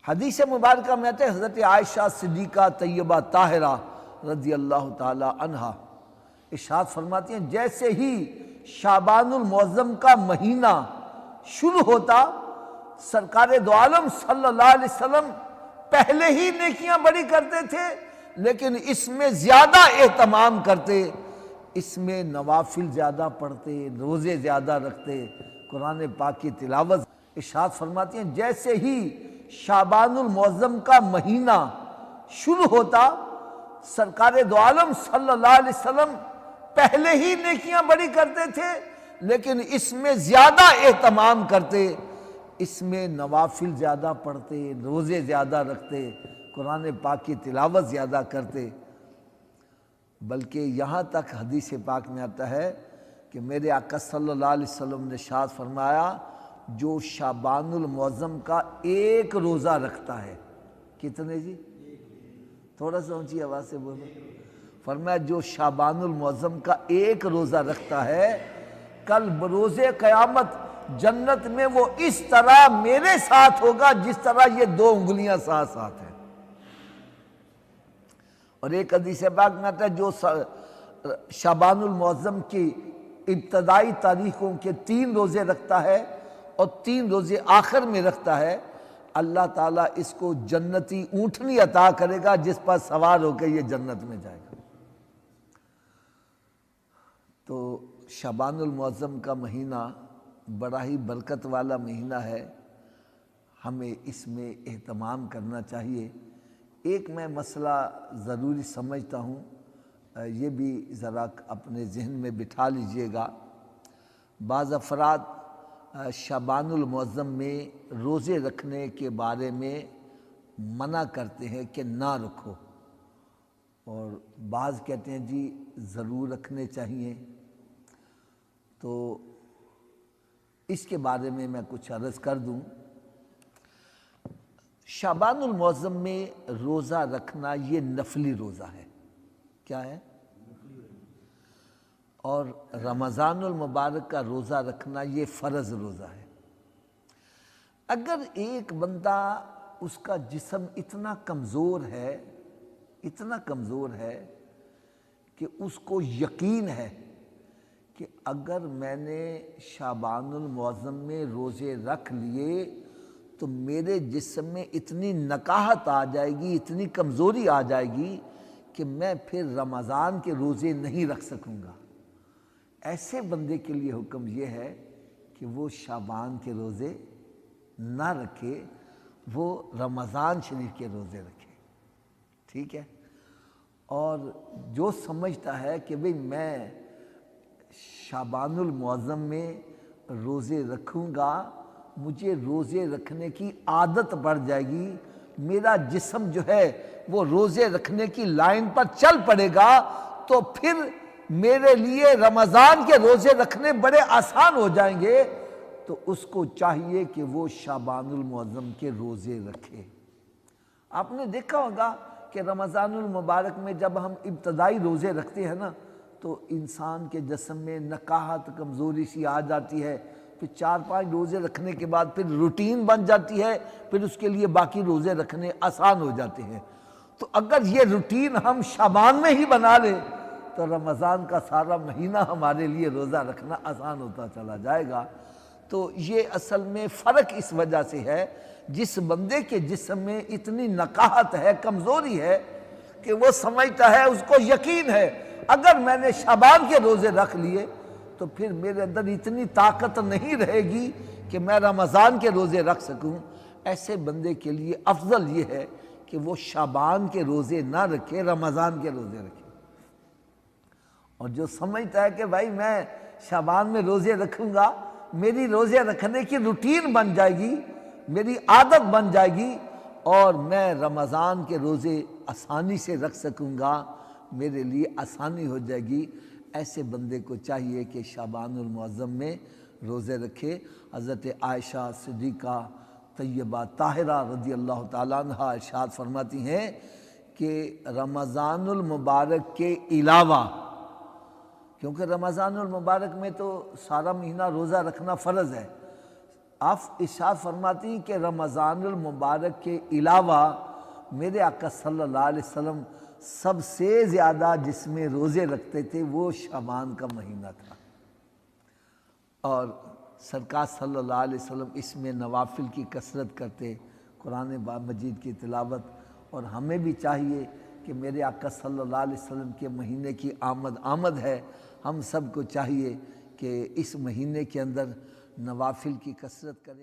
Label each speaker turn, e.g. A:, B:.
A: حدیث مبارکہ میں آتے ہیں حضرت عائشہ صدیقہ طیبہ طاہرہ رضی اللہ تعالی عنہا ارشاد فرماتی ہیں جیسے ہی شعبان المعظم کا مہینہ شروع ہوتا سرکار دو عالم صلی اللہ علیہ وسلم پہلے ہی نیکیاں بڑی کرتے تھے لیکن اس میں زیادہ اہتمام کرتے، اس میں نوافل زیادہ پڑھتے، روزے زیادہ رکھتے، قرآن پاک کی تلاوت۔ ارشاد فرماتی ہیں جیسے ہی شعبان المعظم کا مہینہ شروع ہوتا سرکار دو عالم صلی اللہ علیہ وسلم پہلے ہی نیکیاں بڑی کرتے تھے لیکن اس میں زیادہ اہتمام کرتے، اس میں نوافل زیادہ پڑھتے، روزے زیادہ رکھتے، قرآن پاک کی تلاوت زیادہ کرتے۔ بلکہ یہاں تک حدیث پاک میں آتا ہے کہ میرے آقا صلی اللہ علیہ وسلم نے ارشاد فرمایا جو شعبان المعظم کا ایک روزہ رکھتا ہے، کتنے جی؟ تھوڑا سا اونچی آواز سے بولو۔ فرمایا جو شعبان المعظم کا ایک روزہ رکھتا ہے کل بروز قیامت جنت میں وہ اس طرح میرے ساتھ ہوگا جس طرح یہ دو انگلیاں ساتھ ساتھ ہیں۔ اور ایک حدیث پاک میں آتا ہے جو شعبان المعظم کی ابتدائی تاریخوں کے 3 روزے رکھتا ہے اور 3 روزے آخر میں رکھتا ہے اللہ تعالیٰ اس کو جنتی اونٹنی عطا کرے گا جس پر سوار ہو کے یہ جنت میں جائے گا۔ تو شعبان المعظم کا مہینہ بڑا ہی برکت والا مہینہ ہے، ہمیں اس میں اہتمام کرنا چاہیے۔ ایک میں مسئلہ ضروری سمجھتا ہوں، یہ بھی ذرا اپنے ذہن میں بٹھا لیجئے گا۔ بعض افراد شعبان المعظم میں روزے رکھنے کے بارے میں منع کرتے ہیں کہ نہ رکھو، اور بعض کہتے ہیں جی ضرور رکھنے چاہیے۔ تو اس کے بارے میں کچھ عرض کر دوں۔ شعبان المعظم میں روزہ رکھنا یہ نفلی روزہ ہے، کیا ہے؟ اور رمضان المبارک کا روزہ رکھنا یہ فرض روزہ ہے۔ اگر ایک بندہ اس کا جسم اتنا کمزور ہے کہ اس کو یقین ہے کہ اگر میں نے شعبان المعظم میں روزے رکھ لیے تو میرے جسم میں اتنی نکاہت آ جائے گی، اتنی کمزوری آ جائے گی کہ میں پھر رمضان کے روزے نہیں رکھ سکوں گا، ایسے بندے کے لیے حکم یہ ہے کہ وہ شعبان کے روزے نہ رکھے، وہ رمضان شریف کے روزے رکھے، ٹھیک ہے؟ اور جو سمجھتا ہے کہ بھئی میں شعبان المعظم میں روزے رکھوں گا، مجھے روزے رکھنے کی عادت پڑ جائے گی، میرا جسم جو ہے وہ روزے رکھنے کی لائن پر چل پڑے گا، تو پھر میرے لیے رمضان کے روزے رکھنے بڑے آسان ہو جائیں گے، تو اس کو چاہیے کہ وہ شعبان المعظم کے روزے رکھے۔ آپ نے دیکھا ہوگا کہ رمضان المبارک میں جب ہم ابتدائی روزے رکھتے ہیں نا تو انسان کے جسم میں نکاہت کمزوری سی آ جاتی ہے، پھر 4-5 روزے رکھنے کے بعد پھر روٹین بن جاتی ہے، پھر اس کے لیے باقی روزے رکھنے آسان ہو جاتے ہیں۔ تو اگر یہ روٹین ہم شعبان میں ہی بنا لیں تو رمضان کا سارا مہینہ ہمارے لیے روزہ رکھنا آسان ہوتا چلا جائے گا۔ تو یہ اصل میں فرق اس وجہ سے ہے، جس بندے کے جسم میں اتنی نکاہت ہے، کمزوری ہے کہ وہ سمجھتا ہے، اس کو یقین ہے اگر میں نے شعبان کے روزے رکھ لیے تو پھر میرے اندر اتنی طاقت نہیں رہے گی کہ میں رمضان کے روزے رکھ سکوں، ایسے بندے کے لیے افضل یہ ہے کہ وہ شعبان کے روزے نہ رکھے، رمضان کے روزے رکھے۔ اور جو سمجھتا ہے کہ بھائی میں شعبان میں روزے رکھوں گا، میری روزے رکھنے کی روٹین بن جائے گی، میری عادت بن جائے گی اور میں رمضان کے روزے آسانی سے رکھ سکوں گا، میرے لیے آسانی ہو جائے گی، ایسے بندے کو چاہیے کہ شعبان المعظم میں روزے رکھے۔ حضرت عائشہ صدیقہ طیبہ طاہرہ رضی اللہ تعالیٰ عنہ ارشاد فرماتی ہیں کہ رمضان المبارک کے علاوہ، کیونکہ رمضان المبارک میں تو سارا مہینہ روزہ رکھنا فرض ہے، آپ ارشاد فرماتی ہیں کہ رمضان المبارک کے علاوہ میرے آقا صلی اللہ علیہ وسلم سب سے زیادہ جس میں روزے رکھتے تھے وہ شعبان کا مہینہ تھا، اور سرکار صلی اللہ علیہ وسلم اس میں نوافل کی کثرت کرتے، قرآن مجید کی تلاوت، اور ہمیں بھی چاہیے کہ میرے آقا صلی اللہ علیہ وسلم کے مہینے کی آمد ہے، ہم سب کو چاہیے کہ اس مہینے کے اندر نوافل کی کثرت کریں۔